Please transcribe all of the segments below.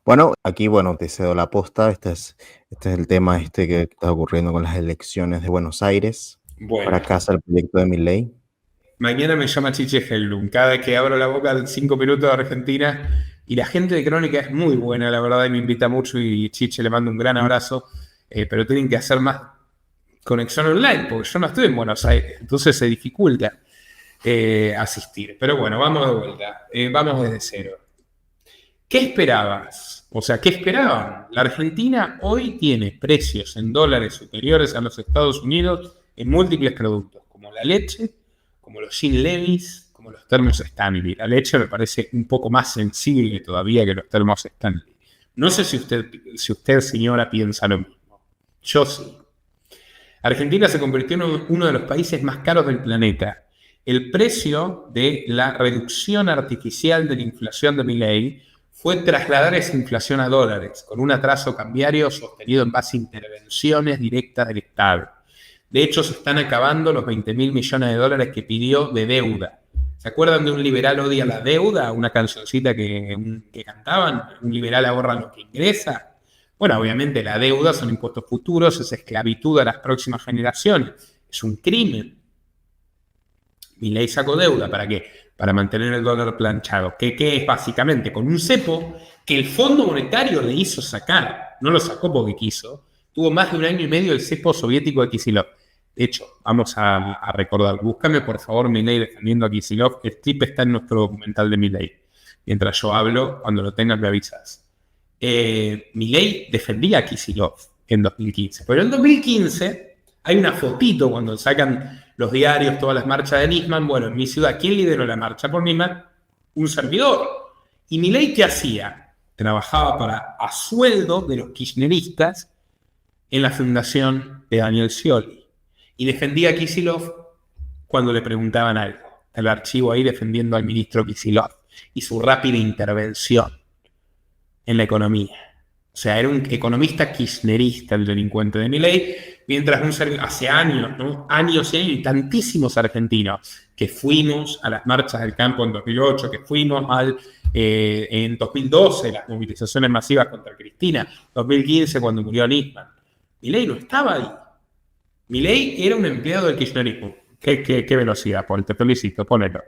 Bueno, aquí, te cedo la posta. Este es el tema que está ocurriendo con las elecciones de Buenos Aires. Bueno, Para casa el proyecto de Milei. mañana me llama Chiche Hellum. Cada vez que abro la boca de 5 minutos de Argentina, y la gente de Crónica es muy buena, la verdad, y me invita mucho, y Chiche le mando un gran abrazo, pero tienen que hacer más conexión online, porque yo no estoy en Buenos Aires, entonces se dificulta asistir. Pero bueno, vamos de vuelta, vamos desde cero. ¿Qué esperabas? O sea, ¿qué esperaban? La Argentina hoy tiene precios en dólares superiores a los Estados Unidos en múltiples productos, como la leche, como los Gin Levis, como los termos Stanley. La leche me parece un poco más sensible todavía que los termos Stanley. No sé si usted, señora, piensa lo mismo. Yo sí. Argentina se convirtió en uno de los países más caros del planeta. El precio de la reducción artificial de la inflación de Milei fue trasladar esa inflación a dólares, con un atraso cambiario sostenido en base a intervenciones directas del Estado. De hecho, se están acabando los 20.000 millones de dólares que pidió de deuda. ¿Se acuerdan de Un liberal odia la deuda? Una cancioncita que cantaban. Un liberal ahorra lo que ingresa. Bueno, obviamente la deuda son impuestos futuros, es esclavitud a las próximas generaciones. Es un crimen. Milei sacó deuda, ¿para qué? Para mantener el dólar planchado. ¿Qué es básicamente? Con un cepo que el Fondo Monetario le hizo sacar. No lo sacó porque quiso. Tuvo más de 1 año y medio el cepo soviético de Kicillof. De hecho, vamos a recordar. Búscame, por favor, Milei defendiendo a Kicillof. El clip está en nuestro documental de Milei. Mientras yo hablo, cuando lo tengas me avisas. Milei defendía a Kicillof en 2015. Pero en 2015 hay una fotito cuando sacan los diarios, todas las marchas de Nisman. Bueno, en mi ciudad, ¿quién lideró la marcha por Nisman? Un servidor. ¿Y Milei qué hacía? Trabajaba a sueldo de los kirchneristas en la fundación de Daniel Scioli. Y defendía a Kicillof cuando le preguntaban algo. El archivo ahí defendiendo al ministro Kicillof y su rápida intervención en la economía. O sea, era un economista kirchnerista el delincuente de Milei, mientras hace años, ¿no? Años y tantísimos argentinos que fuimos a las marchas del campo en 2008, que fuimos en 2012, las movilizaciones masivas contra Cristina, 2015 cuando murió Nisman. Milei no estaba ahí. Milei era un empleado del kirchnerismo. Qué velocidad, Paul, te felicito, ponelo.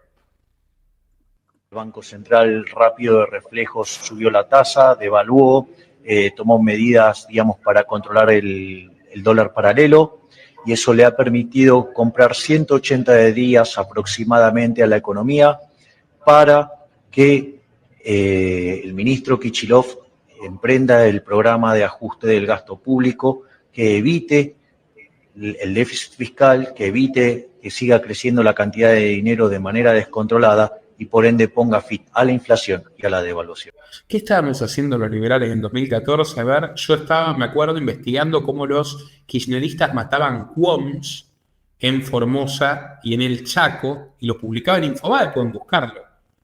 El Banco Central rápido de reflejos subió la tasa, devaluó, tomó medidas, para controlar el dólar paralelo, y eso le ha permitido comprar 180 días aproximadamente a la economía para que el ministro Kicillof emprenda el programa de ajuste del gasto público que evite el déficit fiscal, que evite que siga creciendo la cantidad de dinero de manera descontrolada y por ende ponga fin a la inflación y a la devaluación. ¿Qué estábamos haciendo los liberales en 2014? A ver, yo estaba, me acuerdo, investigando cómo los kirchneristas mataban quoms en Formosa y en el Chaco, y lo publicaba en Infobae, pueden buscarlo.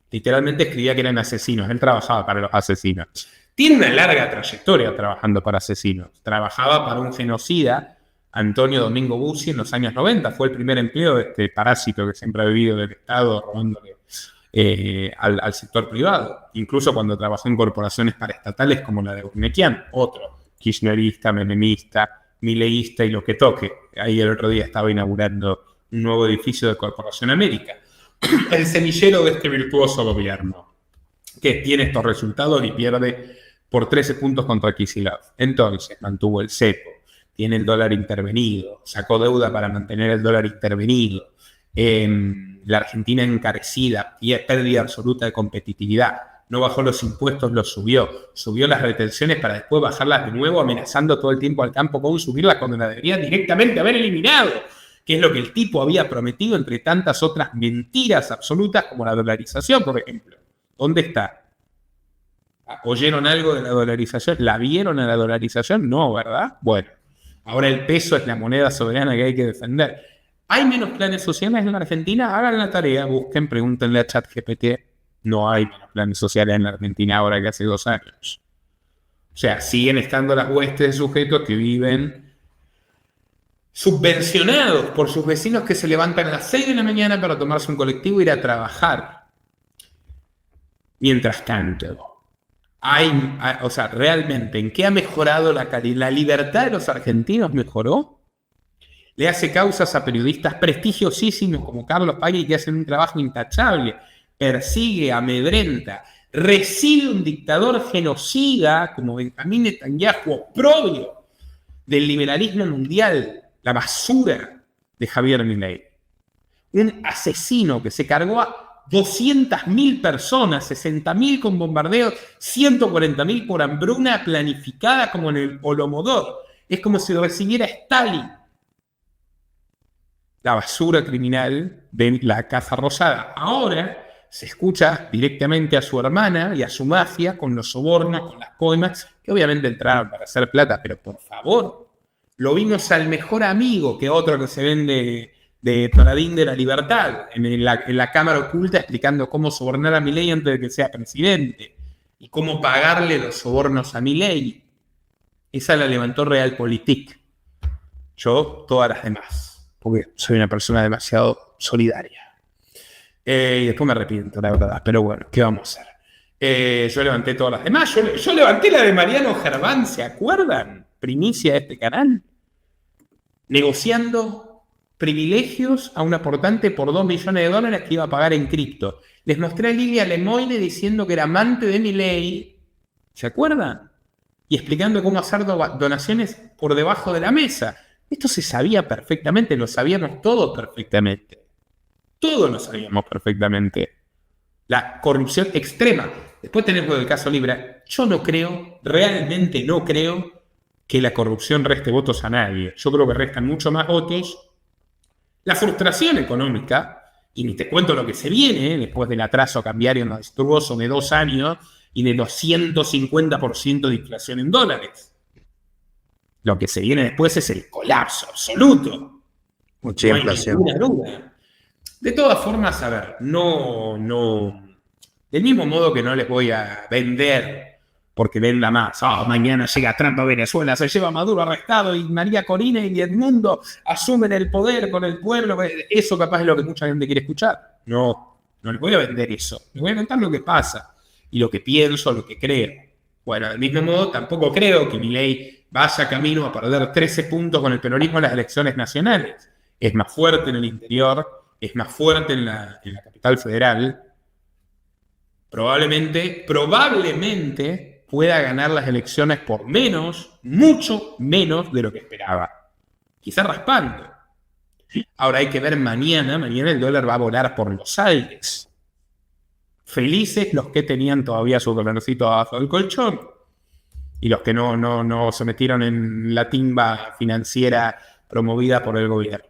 Literalmente escribía que eran asesinos, él trabajaba para los asesinos. Tiene una larga trayectoria trabajando para asesinos. Trabajaba para un genocida, Antonio Domingo Bussi, en los años 90. Fue el primer empleo de este parásito que siempre ha vivido del Estado, robándole al sector privado. Incluso cuando trabajó en corporaciones paraestatales como la de Urnequian, otro kirchnerista, menemista, mileísta y lo que toque. Ahí el otro día estaba inaugurando un nuevo edificio de Corporación América. El semillero de este virtuoso gobierno, que tiene estos resultados y pierde por 13 puntos contra Kicillof. Entonces, mantuvo el cepo, tiene el dólar intervenido, sacó deuda para mantener el dólar intervenido, la Argentina encarecida y pérdida absoluta de competitividad. No bajó los impuestos, los subió las retenciones para después bajarlas de nuevo, amenazando todo el tiempo al campo con subirlas cuando la debería directamente haber eliminado, que es lo que el tipo había prometido entre tantas otras mentiras absolutas como la dolarización, por ejemplo. ¿Dónde está? ¿Oyeron algo de la dolarización? ¿La vieron a la dolarización? No, ¿verdad? Bueno, ahora el peso es la moneda soberana que hay que defender. ¿Hay menos planes sociales en la Argentina? Hagan la tarea, busquen, pregúntenle a ChatGPT. No hay menos planes sociales en la Argentina ahora que hace 2 años. O sea, siguen estando las huestes de sujetos que viven subvencionados por sus vecinos que se levantan a las 6 de la mañana para tomarse un colectivo e ir a trabajar. Mientras tanto, O sea, realmente, ¿en qué ha mejorado la libertad de los argentinos? ¿Mejoró? Le hace causas a periodistas prestigiosísimos como Carlos Paggi, que hacen un trabajo intachable. Persigue, amedrenta. Recibe un dictador genocida como Benjamín Netanyahu, oprobio del liberalismo mundial, la basura de Javier Milei. Un asesino que se cargó a 200.000 personas, 60.000 con bombardeos, 140.000 por hambruna planificada como en el Holodomor. Es como si recibiera Stalin. La basura criminal de la Casa Rosada. Ahora se escucha directamente a su hermana y a su mafia con los sobornos, con las coimas, que obviamente entraron para hacer plata, pero por favor, lo vimos al mejor amigo, que otro que se vende de Paladín de la Libertad, en la cámara oculta, explicando cómo sobornar a Milei antes de que sea presidente y cómo pagarle los sobornos a Milei. Esa la levantó Realpolitik. Yo, todas las demás, porque soy una persona demasiado solidaria. Y después me arrepiento, la verdad, pero bueno, ¿qué vamos a hacer? Yo levanté todas las demás. Yo levanté la de Mariano Gerván, ¿se acuerdan? Primicia de este canal. Negociando privilegios a un aportante por $2 millones que iba a pagar en cripto. Les mostré a Lilia Lemoine diciendo que era amante de Milei, ¿se acuerdan? Y explicando cómo hacer donaciones por debajo de la mesa. Esto se sabía perfectamente, lo sabíamos todos perfectamente. Todos lo sabíamos perfectamente. La corrupción extrema. Después tenemos el caso Libra. Yo no creo, realmente no creo, que la corrupción reste votos a nadie. Yo creo que restan mucho más votos. La frustración económica, y ni te cuento lo que se viene después del atraso cambiario monstruoso de 2 años y de 250% de inflación en dólares. Lo que se viene después es el colapso absoluto. Mucha inflación. No hay ninguna duda. De todas formas, a ver, no. Del mismo modo que no les voy a vender porque venda más. Mañana llega Trump a Venezuela, se lleva a Maduro arrestado y María Corina y Edmundo asumen el poder con el pueblo. Eso capaz es lo que mucha gente quiere escuchar. No les voy a vender eso. Les voy a contar lo que pasa y lo que pienso, lo que creo. Bueno, del mismo modo, tampoco creo que Milei vaya camino a perder 13 puntos con el peronismo en las elecciones nacionales. Es más fuerte en el interior, es más fuerte en la capital federal. Probablemente pueda ganar las elecciones por menos, mucho menos de lo que esperaba. Quizá raspando. Ahora hay que ver mañana el dólar va a volar por los aires. Felices los que tenían todavía su dolarcito abajo del colchón y los que no se metieron en la timba financiera promovida por el gobierno.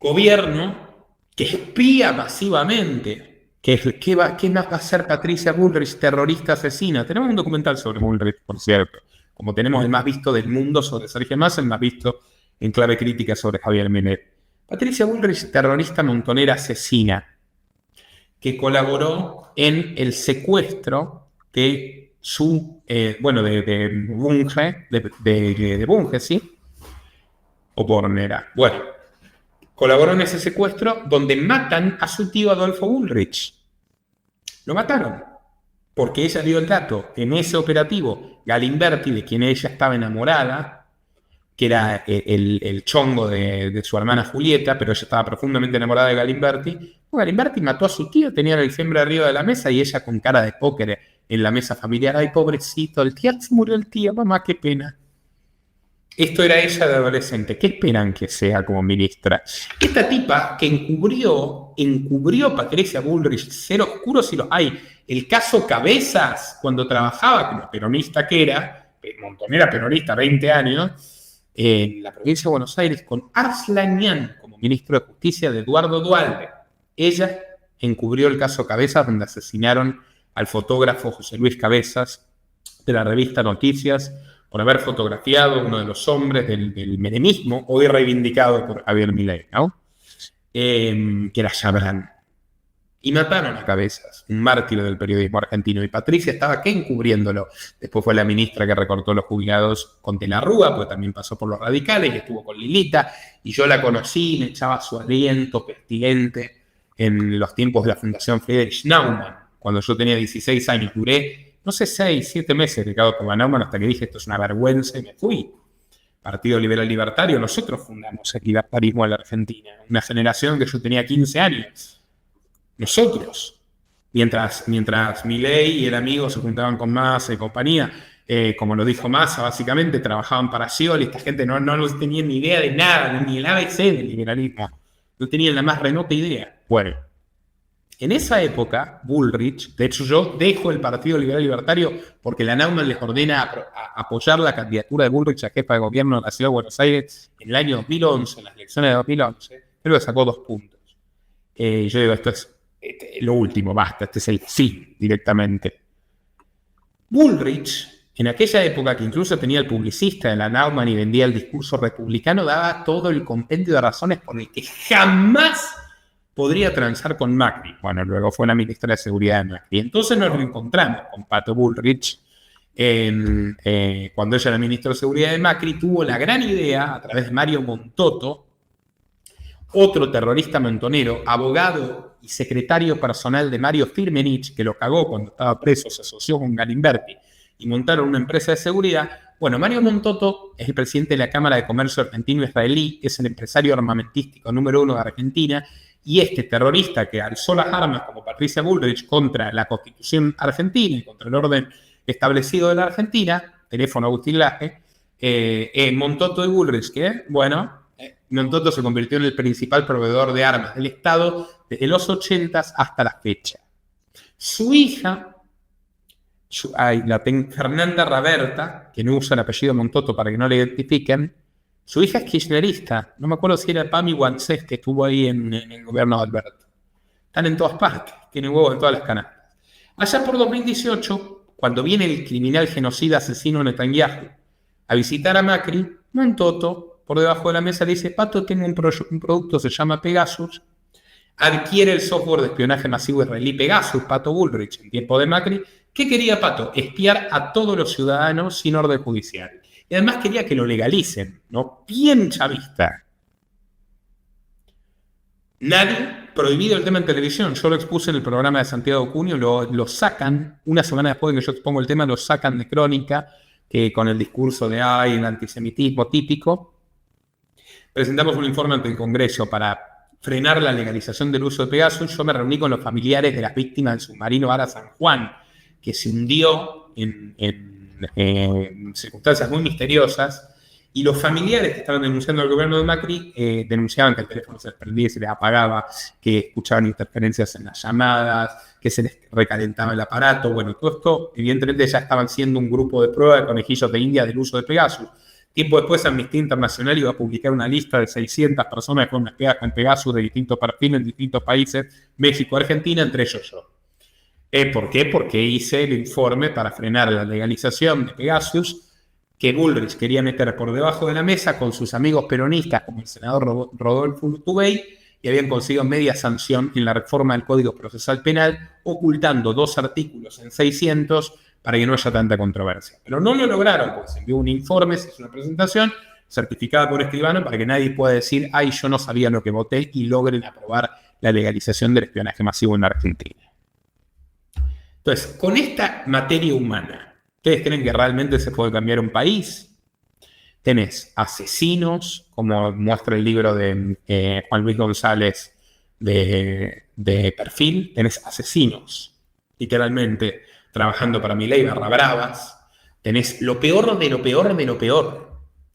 Gobierno que espía masivamente. ¿Qué más va a hacer Patricia Bullrich, terrorista asesina? Tenemos un documental sobre Bullrich, por cierto. Como tenemos el más visto del mundo sobre Sergio Massa, el más visto en clave crítica sobre Javier Milei. Patricia Bullrich, terrorista montonera asesina, que colaboró en el secuestro de de Bunge, ¿sí? O Bornera. Bueno, colaboró en ese secuestro donde matan a su tío Adolfo Bullrich. Lo mataron porque ella dio el dato. En ese operativo, Galimberti, de quien ella estaba enamorada, que era el chongo de su hermana Julieta, pero ella estaba profundamente enamorada de Galimberti. Galimberti mató a su tío, tenía el diciembre arriba de la mesa y ella con cara de póker en la mesa familiar. Ay, pobrecito, se murió el tío, mamá, qué pena. Esto era ella de adolescente. ¿Qué esperan que sea como ministra? Esta tipa que encubrió a Patricia Bullrich, ser oscuro si lo hay. El caso Cabezas, cuando trabajaba como peronista que era, montonera peronista, 20 años, en la provincia de Buenos Aires, con Arslanian como ministro de Justicia de Eduardo Duhalde. Ella encubrió el caso Cabezas, donde asesinaron al fotógrafo José Luis Cabezas de la revista Noticias, por haber fotografiado a uno de los hombres del menemismo, hoy reivindicado por Javier Milei, ¿no? Que era Chabrán. Y mataron a Cabezas, un mártir del periodismo argentino. Y Patricia estaba encubriéndolo. Después fue la ministra que recortó los jubilados con De la Rúa, porque también pasó por los radicales y estuvo con Lilita. Y yo la conocí, me echaba su aliento pestilente en los tiempos de la Fundación Friedrich Naumann, cuando yo tenía 16 años. Duré, no sé, 6, 7 meses dedicado por la Naumann hasta que dije esto es una vergüenza y me fui. Partido Liberal Libertario, nosotros fundamos el libertarismo en la Argentina. Una generación que yo tenía 15 años. Nosotros. Mientras Milei y el amigo se juntaban con Massa y compañía, como lo dijo Massa, básicamente trabajaban para Scioli. Esta gente no tenía ni idea de nada, ni el ABC del liberalismo. No tenían la más remota idea. Bueno, en esa época, Bullrich, de hecho yo dejo el Partido Liberal Libertario porque la Naumann les ordena apoyar la candidatura de Bullrich a jefa de gobierno de la Ciudad de Buenos Aires en el año 2011, en las elecciones de 2011, pero sacó 2 puntos. Yo digo, esto es lo último, basta, este es el sí directamente. Bullrich, en aquella época que incluso tenía el publicista de la Naumann y vendía el discurso republicano, daba todo el compendio de razones por el que jamás podría transar con Macri. Bueno, luego fue la ministra de Seguridad de Macri. Entonces nos reencontramos con Pato Bullrich. Cuando ella era ministra de Seguridad de Macri, tuvo la gran idea, a través de Mario Montotto, otro terrorista montonero, abogado y secretario personal de Mario Firmenich, que lo cagó cuando estaba preso, se asoció con Galimberti y montaron una empresa de seguridad. Bueno, Mario Montotto es el presidente de la Cámara de Comercio Argentino-Israelí, es el empresario armamentístico número 1 de Argentina, y este terrorista que alzó las armas como Patricia Bullrich contra la Constitución argentina y contra el orden establecido de la Argentina, teléfono Agustín Laje, Montotto y Bullrich, que, bueno, Montotto se convirtió en el principal proveedor de armas del Estado desde los 80 hasta la fecha. Su hija, Fernanda Raberta, que no usa el apellido Montotto para que no le identifiquen, su hija es kirchnerista. No me acuerdo si era Pami Guancés, que estuvo ahí en el gobierno de Alberto. Están en todas partes, tienen huevos en todas las canastas. Allá por 2018, cuando viene el criminal genocida asesino Netanyahu a visitar a Macri, Montotto, por debajo de la mesa, le dice: Pato, tengo un producto, se llama Pegasus. Adquiere el software de espionaje masivo israelí Pegasus, Pato Bullrich, en tiempo de Macri. ¿Qué quería Pato? Espiar a todos los ciudadanos sin orden judicial. Y además quería que lo legalicen, ¿no? Bien chavista. Nadie, prohibido el tema en televisión. Yo lo expuse en el programa de Santiago Cunio, lo sacan, una semana después de que yo expongo el tema, lo sacan de Crónica, que con el discurso de el antisemitismo típico. Presentamos un informe ante el Congreso para frenar la legalización del uso de Pegasus. Yo me reuní con los familiares de las víctimas del submarino Ara San Juan, que se hundió en circunstancias muy misteriosas, y los familiares que estaban denunciando al gobierno de Macri denunciaban que el teléfono se les prendía y se les apagaba, que escuchaban interferencias en las llamadas, que se les recalentaba el aparato. Bueno, todo esto evidentemente ya estaban siendo un grupo de prueba de conejillos de India del uso de Pegasus. Tiempo después, Amnistía Internacional iba a publicar una lista de 600 personas que fueron espiadas con Pegasus de distintos perfiles en distintos países, México, Argentina, entre ellos yo. ¿Por qué? Porque hice el informe para frenar la legalización de Pegasus, que Bullrich quería meter por debajo de la mesa con sus amigos peronistas, como el senador Rodolfo Urtubey, y habían conseguido media sanción en la reforma del Código Procesal Penal, ocultando 2 artículos en 600 para que no haya tanta controversia. Pero no lo lograron, porque se envió un informe, se hizo una presentación certificada por escribano para que nadie pueda decir: ay, yo no sabía lo que voté, y logren aprobar la legalización del espionaje masivo en Argentina. Entonces, con esta materia humana, ¿ustedes creen que realmente se puede cambiar un país? Tenés asesinos, como muestra el libro de Juan Luis González de Perfil, tenés asesinos, literalmente, trabajando para Milei, barra bravas. Tenés lo peor de lo peor de lo peor.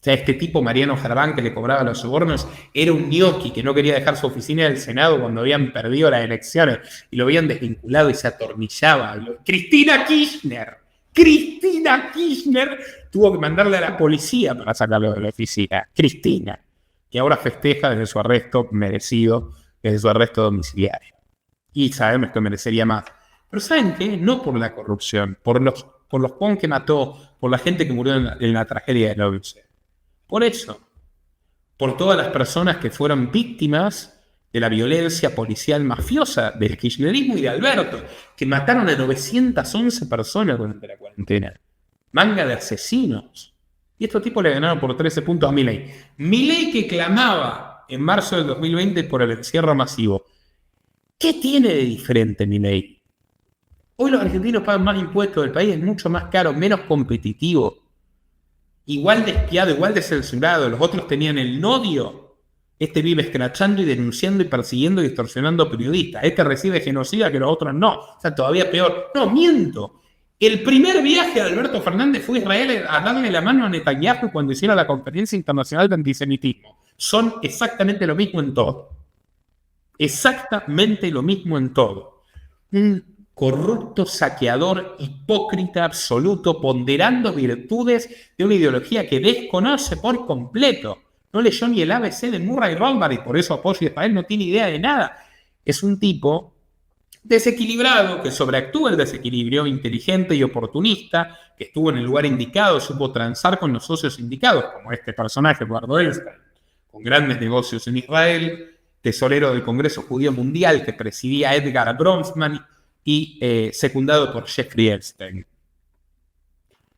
O sea, este tipo, Mariano Gerván, que le cobraba los sobornos, era un ñoqui que no quería dejar su oficina del Senado cuando habían perdido las elecciones y lo habían desvinculado y se atornillaba. Cristina Kirchner tuvo que mandarle a la policía para sacarlo de la oficina. Cristina, que ahora festeja desde su arresto merecido, desde su arresto domiciliario. Y sabemos que merecería más. Pero ¿saben qué? No por la corrupción, por los pon que mató, por la gente que murió en la tragedia de la OMC. Por eso, por todas las personas que fueron víctimas de la violencia policial mafiosa del kirchnerismo y de Alberto, que mataron a 911 personas durante la cuarentena. Manga de asesinos. Y estos tipos le ganaron por 13 puntos a Milei. Milei, que clamaba en marzo del 2020 por el encierro masivo. ¿Qué tiene de diferente Milei? Hoy los argentinos pagan más impuestos, el país es mucho más caro, menos competitivo, igual de espiado, igual de censurado. Los otros tenían el nodio. Este vive escrachando y denunciando y persiguiendo y extorsionando periodistas. Este recibe genocida que los otros no. O sea, todavía peor. No, miento. El primer viaje de Alberto Fernández fue a Israel a darle la mano a Netanyahu cuando hicieron la Conferencia Internacional de Antisemitismo. Son exactamente lo mismo en todo. Exactamente lo mismo en todo. Un corrupto, saqueador, hipócrita absoluto, ponderando virtudes de una ideología que desconoce por completo. No leyó ni el ABC de Murray Rothbard y por eso apoya a Israel, no tiene idea de nada. Es un tipo desequilibrado, que sobreactúa el desequilibrio, inteligente y oportunista, que estuvo en el lugar indicado, supo transar con los socios indicados, como este personaje, Eduardo Elstein, con grandes negocios en Israel, tesorero del Congreso Judío Mundial que presidía Edgar Bronfman y secundado por Jeffrey Epstein.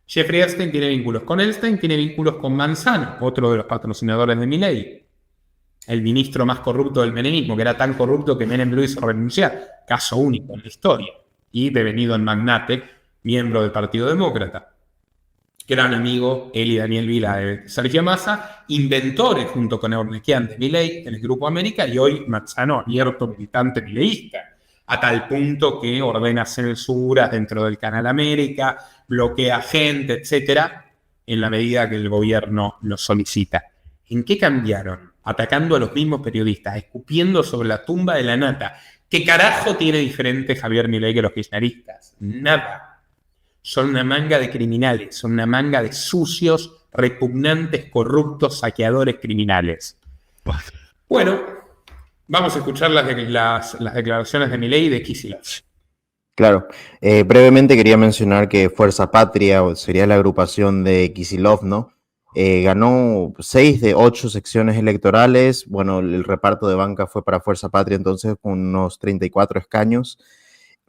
Jeffrey Epstein tiene vínculos con Epstein, tiene vínculos con Manzano, otro de los patrocinadores de Milei, el ministro más corrupto del menemismo, que era tan corrupto que Menem lo hizo renunciar, caso único en la historia, y devenido en magnate, miembro del Partido Demócrata. Gran amigo, él y Daniel Vila de Sergio Massa, inventores junto con Ornequian de Milei en el Grupo América, y hoy Manzano, abierto militante mileísta, a tal punto que ordena censuras dentro del Canal América, bloquea gente, etcétera, en la medida que el gobierno lo solicita. ¿En qué cambiaron? Atacando a los mismos periodistas, escupiendo sobre la tumba de la nata. ¿Qué carajo tiene diferente Javier Milei que los kirchneristas? Nada. Son una manga de criminales, son una manga de sucios, repugnantes, corruptos, saqueadores criminales. Bueno, vamos a escuchar las declaraciones de Milei y de Kicillof. Claro. Brevemente quería mencionar que Fuerza Patria, o sería la agrupación de Kicillof, ¿no? Ganó 6 de 8 secciones electorales. Bueno, el reparto de banca fue para Fuerza Patria, entonces con unos 34 escaños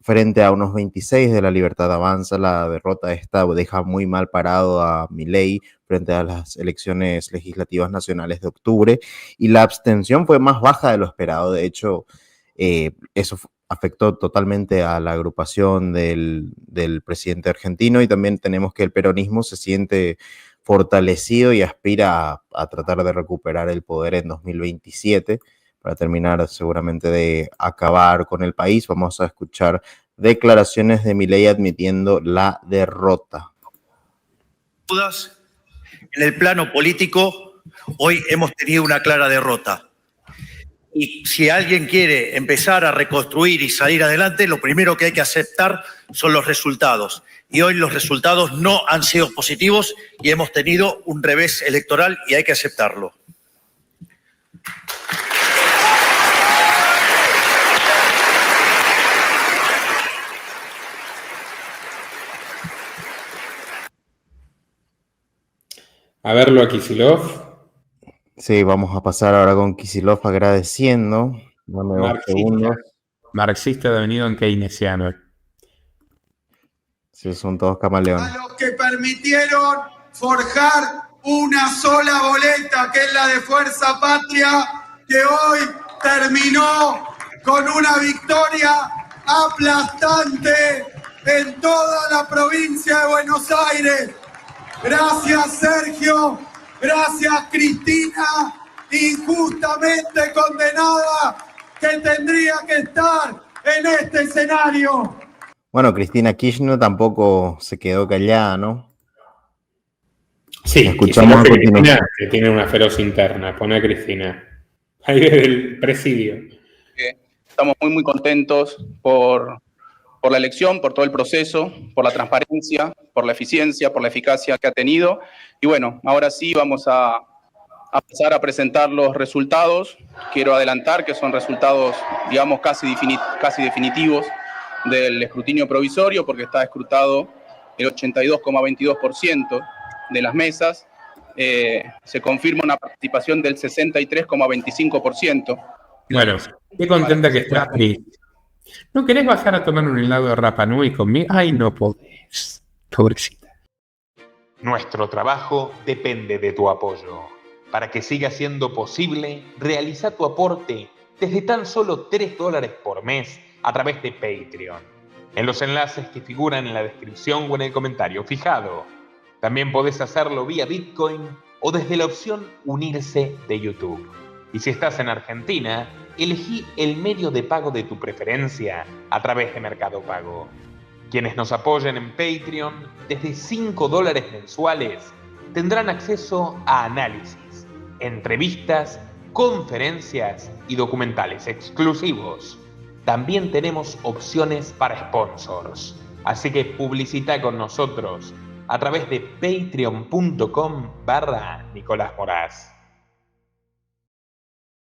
frente a unos 26 de La Libertad Avanza. La derrota esta deja muy mal parado a Milei frente a las elecciones legislativas nacionales de octubre, y la abstención fue más baja de lo esperado. De hecho, eso afectó totalmente a la agrupación del presidente argentino, y también tenemos que el peronismo se siente fortalecido y aspira a tratar de recuperar el poder en 2027 para terminar seguramente de acabar con el país. Vamos a escuchar declaraciones de Milei admitiendo la derrota. En el plano político, hoy hemos tenido una clara derrota. Y si alguien quiere empezar a reconstruir y salir adelante, lo primero que hay que aceptar son los resultados. Y hoy los resultados no han sido positivos y hemos tenido un revés electoral y hay que aceptarlo. A verlo a Kicillof. Sí, vamos a pasar ahora con Kicillof agradeciendo. Dame 2 segundos. Marxista devenido en keynesiano. Sí, son todos camaleones. A los que permitieron forjar una sola boleta, que es la de Fuerza Patria, que hoy terminó con una victoria aplastante en toda la provincia de Buenos Aires. Gracias, Sergio. Gracias, Cristina, injustamente condenada, que tendría que estar en este escenario. Bueno, Cristina Kirchner tampoco se quedó callada, ¿no? Sí, escuchamos a Cristina, que tiene una feroz interna. Pone a Cristina. Ahí desde el presidio. Estamos muy contentos por la elección, por todo el proceso, por la transparencia, por la eficiencia, por la eficacia que ha tenido. Y bueno, ahora sí vamos a pasar a presentar los resultados. Quiero adelantar que son resultados, digamos, casi definitivos del escrutinio provisorio, porque está escrutado el 82,22% de las mesas. Se confirma una participación del 63,25%. Bueno, qué contenta que estás, Cris. ¿No querés bajar a tomar un helado de Rapa Nui conmigo? Ay, no podés. Pobrecita. Nuestro trabajo depende de tu apoyo. Para que siga siendo posible, realiza tu aporte desde tan solo $3 por mes a través de Patreon. en los enlaces que figuran en la descripción o en el comentario fijado. También podés hacerlo vía Bitcoin o desde la opción Unirse de YouTube. Y si estás en Argentina, elegí el medio de pago de tu preferencia a través de Mercado Pago. Quienes nos apoyen en Patreon desde $5 mensuales tendrán acceso a análisis, entrevistas, conferencias y documentales exclusivos. También tenemos opciones para sponsors, así que publicita con nosotros a través de patreon.com/Nicolás Moraz.